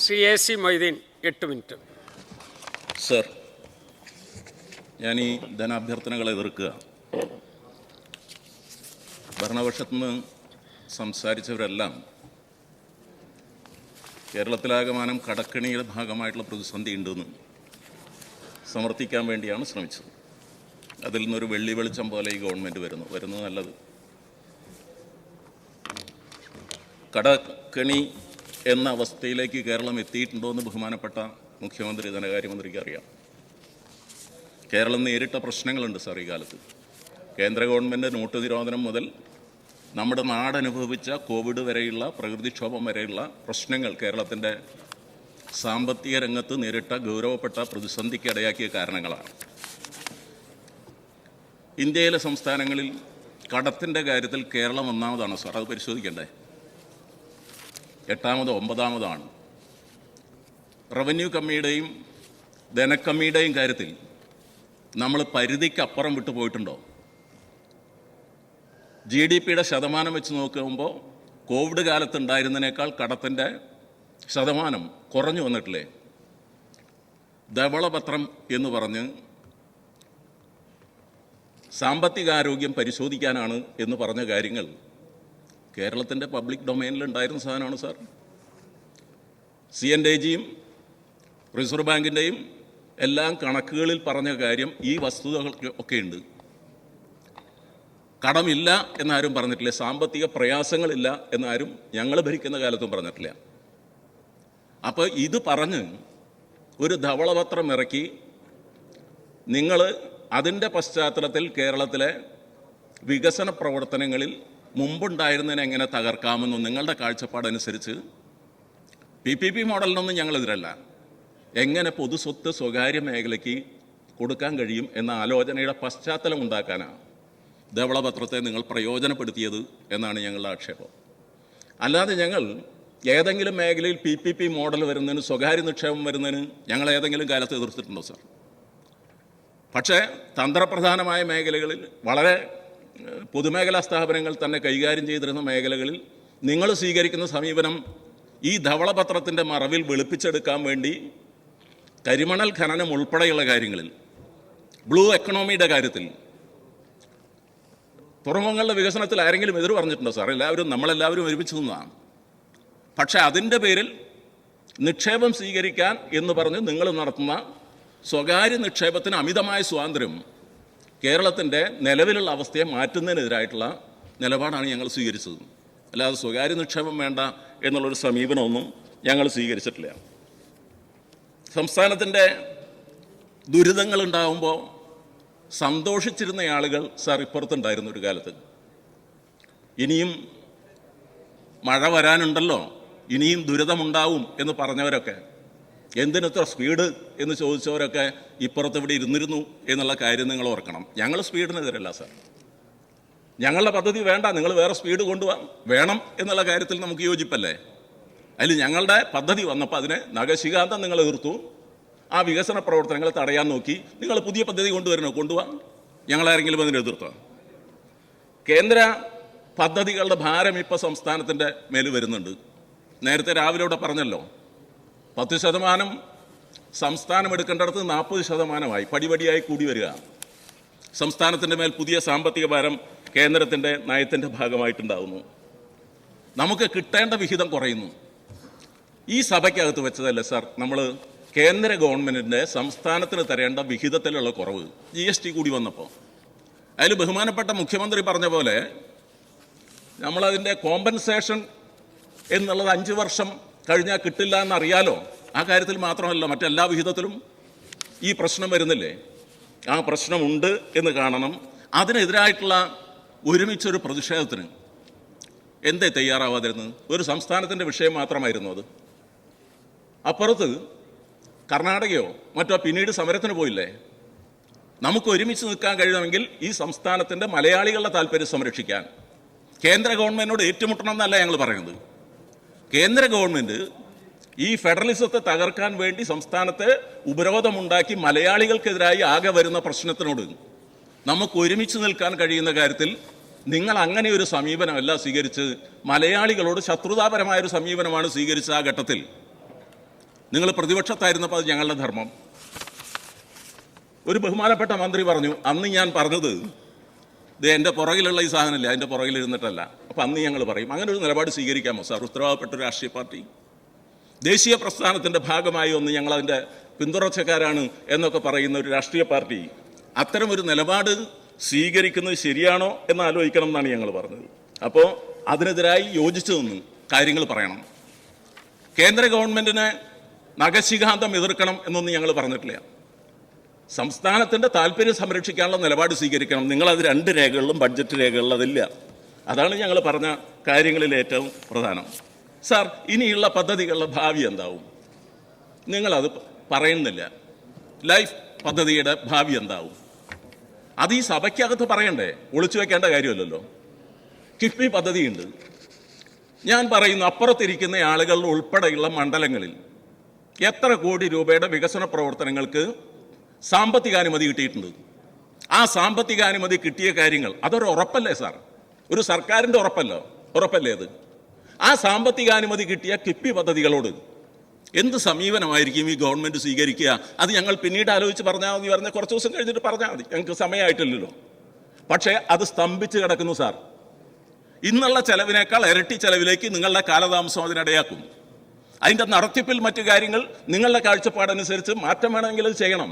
Shri AC Moideen 8 minute. Sir, ഞാൻ ഈ ധനാഭ്യർത്ഥനകളെ എതിർക്കുക. ഭരണപക്ഷത്തുനിന്ന് സംസാരിച്ചവരെല്ലാം കേരളത്തിലാകമാനം കടക്കെണിയുടെ ഭാഗമായിട്ടുള്ള പ്രതിസന്ധി ഉണ്ടെന്ന് സമർത്ഥിക്കാൻ വേണ്ടിയാണ് ശ്രമിച്ചത്. അതിൽ നിന്നൊരു വെള്ളി വെളിച്ചം പോലെ ഈ ഗവൺമെൻറ് വരുന്നത് നല്ലത്. കടക്കെണി എന്ന അവസ്ഥയിലേക്ക് കേരളം എത്തിയിട്ടുണ്ടോ എന്ന് ബഹുമാനപ്പെട്ട മുഖ്യമന്ത്രി ധനകാര്യമന്ത്രിക്ക് അറിയാം. കേരളം നേരിട്ട പ്രശ്നങ്ങളുണ്ട് സാർ ഈ കാലത്ത്. കേന്ദ്ര ഗവൺമെൻറ് നോട്ട് നിരോധനം മുതൽ നമ്മുടെ നാടനുഭവിച്ച കോവിഡ് വരെയുള്ള പ്രകൃതിക്ഷോഭം വരെയുള്ള പ്രശ്നങ്ങൾ കേരളത്തിൻ്റെ സാമ്പത്തിക രംഗത്ത് നേരിട്ട ഗൗരവപ്പെട്ട പ്രതിസന്ധിക്ക് ഇടയാക്കിയ കാരണങ്ങളാണ്. ഇന്ത്യയിലെ സംസ്ഥാനങ്ങളിൽ കടത്തിൻ്റെ കാര്യത്തിൽ കേരളം ഒന്നാമതാണോ സാർ? അത് പരിശോധിക്കണ്ടേ? 8-മതോ 9-മതോ ആണ്. റവന്യൂ കമ്മിയുടെയും ധനക്കമ്മിയുടെയും കാര്യത്തിൽ നമ്മൾ പരിധിക്കപ്പുറം വിട്ടു പോയിട്ടുണ്ടോ? GDPയുടെ ശതമാനം വെച്ച് നോക്കുമ്പോൾ കോവിഡ് കാലത്തുണ്ടായിരുന്നതിനേക്കാൾ കടത്തിൻ്റെ ശതമാനം കുറഞ്ഞു വന്നിട്ടില്ലേ? ധവളപത്രം എന്ന് പറഞ്ഞ് സാമ്പത്തികാരോഗ്യം പരിശോധിക്കാനാണ് എന്ന് പറഞ്ഞ കാര്യങ്ങൾ കേരളത്തിൻ്റെ പബ്ലിക് ഡൊമൈനിൽ ഉണ്ടായിരുന്ന സാധനമാണ് സാർ. CNAGയും റിസർവ് ബാങ്കിൻ്റെയും എല്ലാം കണക്കുകളിൽ പറഞ്ഞ കാര്യം ഈ വസ്തുതകൾ ഒക്കെ ഉണ്ട്. കടമില്ല എന്നാരും പറഞ്ഞിട്ടില്ല, സാമ്പത്തിക പ്രയാസങ്ങളില്ല എന്നാരും ഞങ്ങൾ ഭരിക്കുന്ന കാലത്തും പറഞ്ഞിട്ടില്ല. അപ്പോൾ ഇത് പറഞ്ഞ് ഒരു ധവളപത്രം ഇറക്കി നിങ്ങൾ അതിൻ്റെ പശ്ചാത്തലത്തിൽ കേരളത്തിലെ വികസന പ്രവർത്തനങ്ങളിൽ മുമ്പുണ്ടായിരുന്നതിനെ എങ്ങനെ തകർക്കാമെന്നും നിങ്ങളുടെ കാഴ്ചപ്പാടനുസരിച്ച് PPP മോഡലിനൊന്നും ഞങ്ങളെതിരല്ല, എങ്ങനെ പൊതുസ്വത്ത് സ്വകാര്യ മേഖലയ്ക്ക് കൊടുക്കാൻ കഴിയും എന്ന ആലോചനയുടെ പശ്ചാത്തലം ഉണ്ടാക്കാനാണ് ധവളപത്രത്തെ നിങ്ങൾ പ്രയോജനപ്പെടുത്തിയത് എന്നാണ് ഞങ്ങളുടെ ആക്ഷേപം. അല്ലാതെ ഞങ്ങൾ ഏതെങ്കിലും മേഖലയിൽ PPP മോഡൽ വരുന്നതിന്, സ്വകാര്യ നിക്ഷേപം വരുന്നതിന് ഞങ്ങൾ ഏതെങ്കിലും കാലത്ത് എതിർത്തിട്ടുണ്ടോ സാർ? പക്ഷേ തന്ത്രപ്രധാനമായ മേഖലകളിൽ, വളരെ പൊതുമേഖലാ സ്ഥാപനങ്ങൾ തന്നെ കൈകാര്യം ചെയ്തിരുന്ന മേഖലകളിൽ നിങ്ങൾ സ്വീകരിക്കുന്ന സമീപനം ഈ ധവളപത്രത്തിൻ്റെ മറവിൽ വെളുപ്പിച്ചെടുക്കാൻ വേണ്ടി കരിമണൽ ഖനനം ഉൾപ്പെടെയുള്ള കാര്യങ്ങളിൽ, ബ്ലൂ എക്കണോമിയുടെ കാര്യത്തിൽ, തുറമുഖങ്ങളുടെ വികസനത്തിൽ ആരെങ്കിലും എതിർ പറഞ്ഞിട്ടുണ്ടോ സാർ? നമ്മളെല്ലാവരും ഒരുമിച്ച് നിന്നതാണ്. പക്ഷേ അതിൻ്റെ പേരിൽ നിക്ഷേപം സ്വീകരിക്കാൻ എന്ന് പറഞ്ഞ് നിങ്ങൾ നടത്തുന്ന സ്വകാര്യ നിക്ഷേപത്തിന് അമിതമായ സ്വാതന്ത്ര്യം കേരളത്തിൻ്റെ നിലവിലുള്ള അവസ്ഥയെ മാറ്റുന്നതിനെതിരായിട്ടുള്ള നിലപാടാണ് ഞങ്ങൾ സ്വീകരിച്ചത്. അല്ലാതെ സ്വകാര്യ നിക്ഷേപം വേണ്ട എന്നുള്ളൊരു സമീപനമൊന്നും ഞങ്ങൾ സ്വീകരിച്ചിട്ടില്ല. സംസ്ഥാനത്തിൻ്റെ ദുരിതങ്ങളുണ്ടാകുമ്പോൾ സന്തോഷിച്ചിരുന്ന ആളുകൾ സാർ ഇപ്പുറത്തുണ്ടായിരുന്നു ഒരു കാലത്ത്. ഇനിയും മഴ വരാനുണ്ടല്ലോ, ഇനിയും ദുരിതമുണ്ടാവും എന്ന് പറഞ്ഞവരൊക്കെ, എന്തിനത്ര സ്പീഡ് എന്ന് ചോദിച്ചവരൊക്കെ ഇപ്പുറത്ത് ഇവിടെ ഇരുന്നിരുന്നു എന്നുള്ള കാര്യം നിങ്ങൾ ഓർക്കണം. ഞങ്ങൾ സ്പീഡിനെതിരല്ല സാർ. ഞങ്ങളുടെ പദ്ധതി വേണ്ട, നിങ്ങൾ വേറെ സ്പീഡ് കൊണ്ടുപോകാം വേണം എന്നുള്ള കാര്യത്തിൽ നമുക്ക് യോജിപ്പല്ലേ? അതിൽ ഞങ്ങളുടെ പദ്ധതി വന്നപ്പോൾ അതിനെ നഖശിഖാന്തം നിങ്ങൾ എതിർത്തു. ആ വികസന പ്രവർത്തനങ്ങൾ തടയാൻ നോക്കി. നിങ്ങൾ പുതിയ പദ്ധതി കൊണ്ടുപോകാം, ഞങ്ങളാരെങ്കിലും അതിനെ എതിർത്തോ? കേന്ദ്ര പദ്ധതികളുടെ ഭാരം ഇപ്പോൾ സംസ്ഥാനത്തിൻ്റെ മേൽ വരുന്നുണ്ട്. നേരത്തെ രാവിലെ ഇവിടെ പറഞ്ഞല്ലോ, 10% സംസ്ഥാനം എടുക്കേണ്ടടുത്ത് 40% പടിപടിയായി കൂടി വരിക. സംസ്ഥാനത്തിൻ്റെ മേൽ പുതിയ സാമ്പത്തിക ഭാരം കേന്ദ്രത്തിൻ്റെ നയത്തിൻ്റെ ഭാഗമായിട്ടുണ്ടാകുന്നു. നമുക്ക് കിട്ടേണ്ട വിഹിതം കുറയുന്നു. ഈ സഭയ്ക്കകത്ത് വെച്ചതല്ലേ സാർ നമ്മൾ കേന്ദ്ര ഗവൺമെൻറ്റിൻ്റെ സംസ്ഥാനത്തിന് തരേണ്ട വിഹിതത്തിലുള്ള കുറവ് GST കൂടി വന്നപ്പോൾ അതിൽ ബഹുമാനപ്പെട്ട മുഖ്യമന്ത്രി പറഞ്ഞ പോലെ നമ്മളതിൻ്റെ കോമ്പൻസേഷൻ എന്നുള്ളത് 5 വർഷം കഴിഞ്ഞാൽ കിട്ടില്ല എന്നറിയാലോ. ആ കാര്യത്തിൽ മാത്രമല്ല, മറ്റെല്ലാ വിഹിതത്തിലും ഈ പ്രശ്നം വരുന്നില്ലേ? ആ പ്രശ്നമുണ്ട് എന്ന് കാണണം. അതിനെതിരായിട്ടുള്ള ഒരുമിച്ചൊരു പ്രതിഷേധത്തിന് എന്തേ തയ്യാറാവാതിരുന്നത്? ഒരു സംസ്ഥാനത്തിൻ്റെ വിഷയം മാത്രമായിരുന്നു അത്. അപ്പുറത്ത് കർണാടകയോ മറ്റോ പിന്നീട് സമരത്തിന് പോയില്ലേ? നമുക്ക് ഒരുമിച്ച് നിൽക്കാൻ കഴിയുമെങ്കിൽ ഈ സംസ്ഥാനത്തിൻ്റെ മലയാളികളുടെ താല്പര്യം സംരക്ഷിക്കാൻ കേന്ദ്ര ഗവൺമെൻറ്റിനോട് ഏറ്റുമുട്ടണം എന്നല്ല ഞങ്ങൾ പറയുന്നത്. കേന്ദ്ര ഗവൺമെൻറ് ഈ ഫെഡറലിസത്തെ തകർക്കാൻ വേണ്ടി സംസ്ഥാനത്തെ ഉപരോധമുണ്ടാക്കി മലയാളികൾക്കെതിരായി ആകെ വരുന്ന പ്രശ്നത്തിനോട് നമുക്ക് ഒരുമിച്ച് നിൽക്കാൻ കഴിയുന്ന കാര്യത്തിൽ നിങ്ങൾ അങ്ങനെ ഒരു സമീപനമല്ല സ്വീകരിച്ച്, മലയാളികളോട് ശത്രുതാപരമായൊരു സമീപനമാണ് സ്വീകരിച്ച. ആ ഘട്ടത്തിൽ നിങ്ങൾ പ്രതിപക്ഷത്തായിരുന്നപ്പോൾ അത് ഞങ്ങളുടെ ധർമ്മം. ഒരു ബഹുമാനപ്പെട്ട മന്ത്രി പറഞ്ഞു, അന്ന് ഞാൻ പറഞ്ഞത് ഇത് എൻ്റെ പുറകിലുള്ള ഈ സാധനമില്ല, അതിൻ്റെ പുറകിലിരുന്നിട്ടല്ല. അപ്പം അന്ന് ഞങ്ങൾ പറയും. അങ്ങനെ ഒരു നിലപാട് സ്വീകരിക്കാമോ സാർ? ഉത്തരവാദപ്പെട്ട ഒരു രാഷ്ട്രീയ പാർട്ടി, ദേശീയ പ്രസ്ഥാനത്തിൻ്റെ ഭാഗമായി ഒന്ന് ഞങ്ങളതിൻ്റെ പിന്തുടർച്ചക്കാരാണ് എന്നൊക്കെ പറയുന്ന ഒരു രാഷ്ട്രീയ പാർട്ടി അത്തരം ഒരു നിലപാട് സ്വീകരിക്കുന്നത് ശരിയാണോ എന്ന് ആലോചിക്കണം എന്നാണ് ഞങ്ങൾ പറഞ്ഞത്. അപ്പോൾ അതിനെതിരായി യോജിച്ചു നിന്ന് കാര്യങ്ങൾ പറയണം. കേന്ദ്ര ഗവൺമെൻറ്റിനെ നഖശിഖാന്തം എതിർക്കണം എന്നൊന്നും ഞങ്ങൾ പറഞ്ഞിട്ടില്ല. സംസ്ഥാനത്തിൻ്റെ താല്പര്യം സംരക്ഷിക്കാനുള്ള നിലപാട് സ്വീകരിക്കണം. നിങ്ങളത് 2 രേഖകളിലും ബഡ്ജറ്റ് രേഖകളിലും അതില്ല. അതാണ് ഞങ്ങൾ പറഞ്ഞ കാര്യങ്ങളിൽ ഏറ്റവും പ്രധാനം. സാർ, ഇനിയുള്ള പദ്ധതികളുടെ ഭാവി എന്താവും? നിങ്ങളത് പറയുന്നില്ല. ലൈഫ് പദ്ധതിയുടെ ഭാവി എന്താവും? അത് ഈ സഭയ്ക്കകത്ത് പറയണ്ടേ? ഒളിച്ചു വെക്കേണ്ട കാര്യമല്ലല്ലോ. കിഫ്ബി പദ്ധതിയുണ്ട്. ഞാൻ പറയുന്നു, അപ്പുറത്തിരിക്കുന്ന ആളുകൾ ഉൾപ്പെടെയുള്ള മണ്ഡലങ്ങളിൽ എത്ര കോടി രൂപയുടെ വികസന പ്രവർത്തനങ്ങൾക്ക് സാമ്പത്തികാനുമതി കിട്ടിയിട്ടുണ്ട്. ആ സാമ്പത്തികാനുമതി കിട്ടിയ കാര്യങ്ങൾ അതൊരു ഉറപ്പല്ലേ സാർ? ഒരു സർക്കാരിൻ്റെ ഉറപ്പല്ലേ അത്? ആ സാമ്പത്തികാനുമതി കിട്ടിയ കിഫ്ബി പദ്ധതികളോട് എന്ത് സമീപനമായിരിക്കും ഈ ഗവൺമെൻറ് സ്വീകരിക്കുക? അത് ഞങ്ങൾ പിന്നീട് ആലോചിച്ച് പറഞ്ഞാൽ മതി, പറഞ്ഞ കുറച്ച് ദിവസം കഴിഞ്ഞിട്ട് പറഞ്ഞാൽ മതി, ഞങ്ങൾക്ക് സമയമായിട്ടില്ലല്ലോ. പക്ഷേ അത് സ്തംഭിച്ച് കിടക്കുന്നു സാർ. ഇന്നുള്ള ചെലവിനേക്കാൾ ഇരട്ടി ചെലവിലേക്ക് നിങ്ങളുടെ കാലതാമസം അതിനിടയാക്കും. അതിൻ്റെ നടത്തിപ്പിൽ മറ്റു കാര്യങ്ങൾ നിങ്ങളുടെ കാഴ്ചപ്പാടനുസരിച്ച് മാറ്റം വേണമെങ്കിൽ അത് ചെയ്യണം.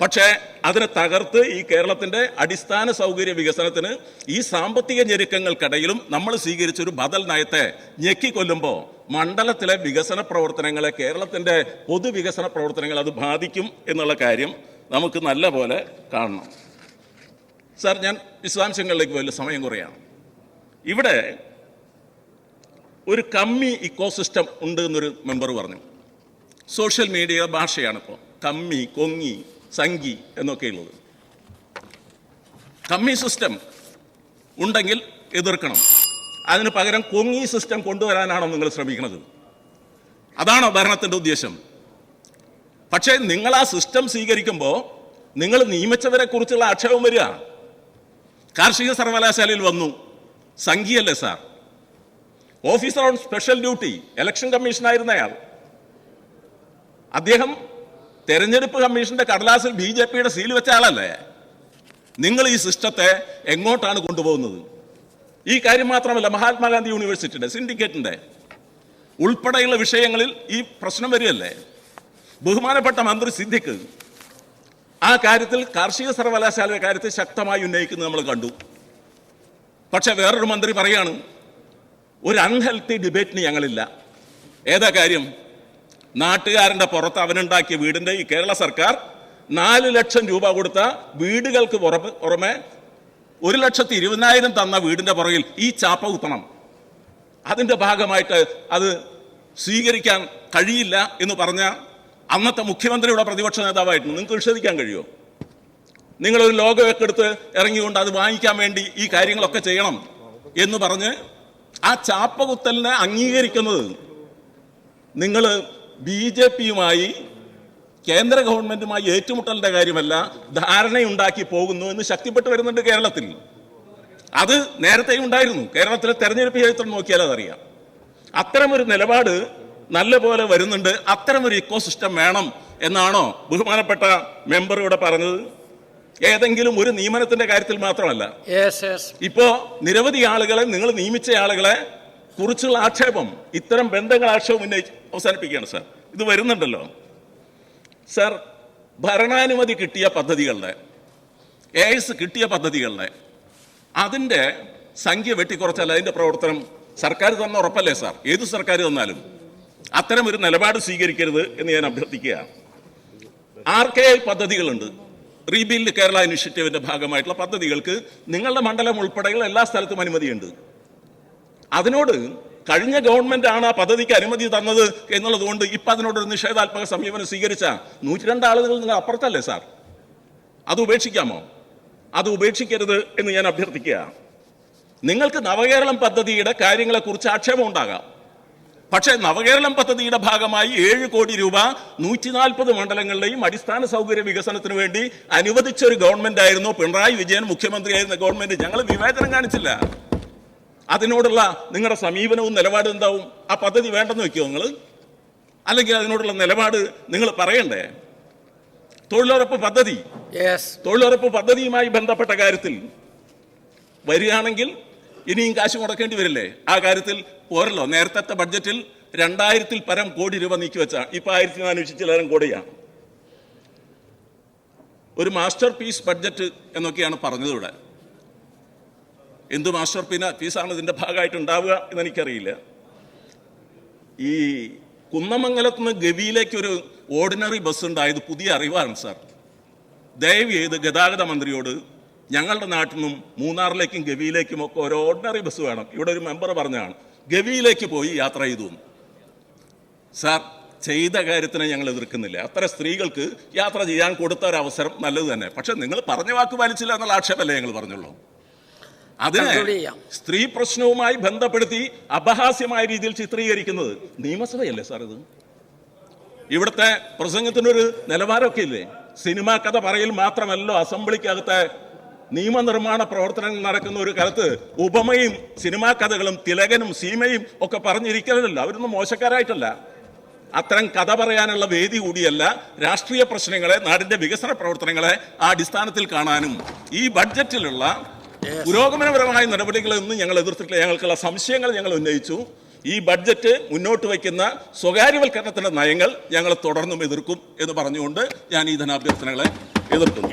പക്ഷേ അതിനെ തകർത്ത് ഈ കേരളത്തിൻ്റെ അടിസ്ഥാന സൗകര്യ വികസനത്തിന് ഈ സാമ്പത്തിക ഞെരുക്കങ്ങൾക്കിടയിലും നമ്മൾ സ്വീകരിച്ചൊരു ബദൽ നയത്തെ ഞെക്കിക്കൊല്ലുമ്പോൾ മണ്ഡലത്തിലെ വികസന പ്രവർത്തനങ്ങളെ, കേരളത്തിൻ്റെ പൊതുവികസന പ്രവർത്തനങ്ങൾ അത് ബാധിക്കും എന്നുള്ള കാര്യം നമുക്ക് നല്ല പോലെ കാണണം. സാർ, ഞാൻ വിശദാംശങ്ങളിലേക്ക് പോയില്ല, സമയം കുറയാണ്. ഇവിടെ ഒരു കമ്മി ഇക്കോസിസ്റ്റം ഉണ്ട് എന്നൊരു മെമ്പർ പറഞ്ഞു. സോഷ്യൽ മീഡിയ ഭാഷയാണിപ്പോൾ കമ്മി, കൊങ്ങി, സംഘി എന്നൊക്കെയുള്ളത്. കമ്മി സിസ്റ്റം ഉണ്ടെങ്കിൽ എതിർക്കണം. അതിന് പകരം കൊങ്ങി സിസ്റ്റം കൊണ്ടുവരാനാണോ നിങ്ങൾ ശ്രമിക്കുന്നത്? അതാണോ ഭരണത്തിൻ്റെ ഉദ്ദേശം? പക്ഷേ നിങ്ങൾ ആ സിസ്റ്റം സ്വീകരിക്കുമ്പോൾ നിങ്ങൾ നിയമിച്ചവരെ കുറിച്ചുള്ള ആക്ഷേപം വരിക. കാർഷിക സർവകലാശാലയിൽ വന്നു, സംഘിയല്ലേ sir? Officer on special duty, election കമ്മീഷനായിരുന്നയാൾ. അദ്ദേഹം തെരഞ്ഞെടുപ്പ് കമ്മീഷന്റെ കടലാസിൽ BJPയുടെ സീൽ വെച്ച ആളല്ലേ? നിങ്ങൾ ഈ സിസ്റ്റത്തെ എങ്ങോട്ടാണ് കൊണ്ടുപോകുന്നത്? ഈ കാര്യം മാത്രമല്ല, മഹാത്മാഗാന്ധി യൂണിവേഴ്സിറ്റിയുടെ, സിൻഡിക്കേറ്റിന്റെ ഉൾപ്പെടെയുള്ള വിഷയങ്ങളിൽ ഈ പ്രശ്നം വരികയല്ലേ? ബഹുമാനപ്പെട്ട മന്ത്രി സിദ്ദിഖ് ആ കാര്യത്തിൽ, കാർഷിക സർവകലാശാലയുടെ കാര്യത്തിൽ ശക്തമായി ഉന്നയിക്കുന്നത് നമ്മൾ കണ്ടു. പക്ഷെ വേറൊരു മന്ത്രി പറയാണ്, ഒരു അൺഹെൽത്തി ഡിബേറ്റിന് ഞങ്ങളില്ല. ഏതാ കാര്യം? നാട്ടുകാരൻ്റെ പുറത്ത് അവനുണ്ടാക്കിയ വീടിൻ്റെ, ഈ കേരള സർക്കാർ 4 ലക്ഷം രൂപ കൊടുത്ത വീടുകൾക്ക് പുറമെ 1,20,000 തന്ന വീടിൻ്റെ പുറകിൽ ഈ ചാപ്പ കുത്തണം. അതിൻ്റെ ഭാഗമായിട്ട് അത് സ്വീകരിക്കാൻ കഴിയില്ല എന്ന് പറഞ്ഞ അന്നത്തെ മുഖ്യമന്ത്രിയുടെ പ്രതിപക്ഷ നേതാവായിരുന്നു. നിങ്ങൾക്ക് നിഷേധിക്കാൻ കഴിയുമോ? നിങ്ങളൊരു ലോഗോയൊക്കെ എടുത്ത് ഇറങ്ങിക്കൊണ്ട് അത് വാങ്ങിക്കാൻ വേണ്ടി ഈ കാര്യങ്ങളൊക്കെ ചെയ്യണം എന്ന് പറഞ്ഞ് ആ ചാപ്പ കുത്തലിനെ അംഗീകരിക്കുന്നത് നിങ്ങൾ BJPയുമായി, കേന്ദ്ര ഗവൺമെന്റുമായി ഏറ്റുമുട്ടലിന്റെ കാര്യമല്ല, ധാരണയുണ്ടാക്കി പോകുന്നു എന്ന് ശക്തിപ്പെട്ട് വരുന്നുണ്ട് കേരളത്തിൽ. അത് നേരത്തെയും ഉണ്ടായിരുന്നു. കേരളത്തിലെ തെരഞ്ഞെടുപ്പ് ചരിത്രം നോക്കിയാൽ അതറിയാം. അത്തരമൊരു നിലപാട് നല്ലപോലെ വരുന്നുണ്ട്. അത്തരമൊരു ഇക്കോസിസ്റ്റം വേണം എന്നാണോ ബഹുമാനപ്പെട്ട മെമ്പർ ഇവിടെ പറഞ്ഞത്? ഏതെങ്കിലും ഒരു നിയമനത്തിന്റെ കാര്യത്തിൽ മാത്രമല്ല. ഇപ്പോ നിരവധി ആളുകളെ, നിങ്ങൾ നിയമിച്ച ആളുകളെ കുറിച്ചുള്ള ആക്ഷേപം, ഇത്തരം ബന്ധങ്ങൾ ആക്ഷേപം ഉന്നയിച്ച് അവസാനിപ്പിക്കുകയാണ് സാർ. ഇത് വരുന്നുണ്ടല്ലോ സാർ. ഭരണാനുമതി കിട്ടിയ പദ്ധതികളുടെ, AS കിട്ടിയ പദ്ധതികളുടെ അതിൻ്റെ സംഖ്യ വെട്ടിക്കുറച്ചാൽ അതിൻ്റെ പ്രവർത്തനം സർക്കാർ തന്ന ഉറപ്പല്ലേ സാർ? ഏത് സർക്കാർ തന്നാലും അത്തരം ഒരു നിലപാട് സ്വീകരിക്കരുത് എന്ന് ഞാൻ അഭ്യർത്ഥിക്കുകയാണ്. RKI പദ്ധതികളുണ്ട്. റീബിൽഡ് കേരള ഇനിഷ്യേറ്റീവിൻ്റെ ഭാഗമായിട്ടുള്ള പദ്ധതികൾക്ക് നിങ്ങളുടെ മണ്ഡലം ഉൾപ്പെടെയുള്ള എല്ലാ സ്ഥലത്തും അനുമതിയുണ്ട്. അതിനോട് കഴിഞ്ഞ ഗവൺമെന്റ് ആണ് ആ പദ്ധതിക്ക് അനുമതി തന്നത് എന്നുള്ളത് കൊണ്ട് ഇപ്പം അതിനോടൊരു നിഷേധാത്മക സമീപനം സ്വീകരിച്ച 102 ആളുകൾ നിങ്ങൾ അപ്പുറത്തല്ലേ സാർ? അത് ഉപേക്ഷിക്കാമോ? അത് ഉപേക്ഷിക്കരുത് എന്ന് ഞാൻ അഭ്യർത്ഥിക്കുക. നിങ്ങൾക്ക് നവകേരളം പദ്ധതിയുടെ കാര്യങ്ങളെക്കുറിച്ച് ആക്ഷേപം ഉണ്ടാകാം. പക്ഷേ നവകേരളം പദ്ധതിയുടെ ഭാഗമായി 7 കോടി രൂപ 140 മണ്ഡലങ്ങളിലെയും അടിസ്ഥാന സൗകര്യ വികസനത്തിന് വേണ്ടി അനുവദിച്ച ഒരു ഗവൺമെന്റ് ആയിരുന്നു പിണറായി വിജയൻ മുഖ്യമന്ത്രിയായിരുന്ന ഗവൺമെന്റ്. ഞങ്ങൾ വിവേചനം കാണിച്ചില്ല. അതിനോടുള്ള നിങ്ങളുടെ സമീപനവും നിലപാടും എന്താവും? ആ പദ്ധതി വേണ്ടെന്ന് വെക്കുമോ നിങ്ങൾ? അല്ലെങ്കിൽ അതിനോടുള്ള നിലപാട് നിങ്ങൾ പറയണ്ടേ? തൊഴിലുറപ്പ് പദ്ധതി, യെസ്, തൊഴിലുറപ്പ് പദ്ധതിയുമായി ബന്ധപ്പെട്ട കാര്യത്തിൽ വരികയാണെങ്കിൽ ഇനിയും കാശ് മുടക്കേണ്ടി വരില്ലേ? ആ കാര്യത്തിൽ പോരല്ലോ. നേരത്തെ ബഡ്ജറ്റിൽ 2000-ൽ പരം കോടി രൂപ നീക്കി വെച്ച ഇപ്പൊ 1400 ചിലരം കോടിയാണ്. ഒരു മാസ്റ്റർ പീസ് ബഡ്ജറ്റ് എന്നൊക്കെയാണ് പറഞ്ഞത്. ഇവിടെ എന്ത് മാസ്റ്റർ പീസാണ് ഇതിന്റെ ഭാഗമായിട്ട് ഉണ്ടാവുക എന്ന് എനിക്കറിയില്ല. ഈ കുന്നമംഗലത്ത് നിന്ന് ഗവിയിലേക്ക് ഒരു ഓർഡിനറി ബസ് ഉണ്ടായത് പുതിയ അറിവാണ് സാർ. ദയവ് ചെയ്ത് ഗതാഗത മന്ത്രിയോട് ഞങ്ങളുടെ നാട്ടിൽ നിന്നും മൂന്നാറിലേക്കും ഗവിയിലേക്കും ഒക്കെ ഒരു ഓർഡിനറി ബസ് വേണം. ഇവിടെ ഒരു മെമ്പർ പറഞ്ഞതാണ് ഗവിയിലേക്ക് പോയി യാത്ര ചെയ്തു. സാർ, ചെയ്ത കാര്യത്തിനെ ഞങ്ങൾ എതിർക്കുന്നില്ല. അത്തരം സ്ത്രീകൾക്ക് യാത്ര ചെയ്യാൻ കൊടുത്ത ഒരു അവസരം നല്ലത് തന്നെ. പക്ഷെ നിങ്ങൾ പറഞ്ഞ വാക്ക് പാലിച്ചില്ല എന്നുള്ള ആക്ഷേപമല്ലേ ഞങ്ങൾ പറഞ്ഞുള്ളൂ. അതിനെ സ്ത്രീ പ്രശ്നവുമായി ബന്ധപ്പെടുത്തി അപഹാസ്യമായ രീതിയിൽ ചിത്രീകരിക്കുന്നത് നിയമസഭയല്ലേ സാർ? ഇത് ഇവിടുത്തെ പ്രസംഗത്തിനൊരു നിലവാരമൊക്കെ ഇല്ലേ? സിനിമാ കഥ പറയൽ മാത്രമല്ലോ അസംബ്ലിക്കകത്തെ നിയമനിർമ്മാണ പ്രവർത്തനങ്ങൾ നടക്കുന്ന ഒരു കാലത്ത് ഉപമയും സിനിമാ കഥകളും തിലകനും സീമയും ഒക്കെ പറഞ്ഞിരിക്കലല്ലോ. അവരൊന്നും മോശക്കാരായിട്ടല്ല. അത്തരം കഥ പറയാനുള്ള വേദി കൂടിയല്ല രാഷ്ട്രീയ പ്രശ്നങ്ങളെ, നാടിന്റെ വികസന പ്രവർത്തനങ്ങളെ ആ അടിസ്ഥാനത്തിൽ കാണാനും ഈ ബഡ്ജറ്റിലുള്ള പുരോഗമനപരമായ നടപടികളൊന്നും ഞങ്ങൾ എതിർത്തിട്ടില്ല. ഞങ്ങൾക്കുള്ള സംശയങ്ങൾ ഞങ്ങൾ ഉന്നയിച്ചു. ഈ ബഡ്ജറ്റ് മുന്നോട്ട് വയ്ക്കുന്ന സ്വകാര്യവൽക്കരണത്തിന്റെ നയങ്ങൾ ഞങ്ങൾ തുടർന്നും എതിർക്കും എന്ന് പറഞ്ഞുകൊണ്ട് ഞാൻ ഈ ധനാഭ്യർത്ഥനകളെ എതിർക്കുന്നു.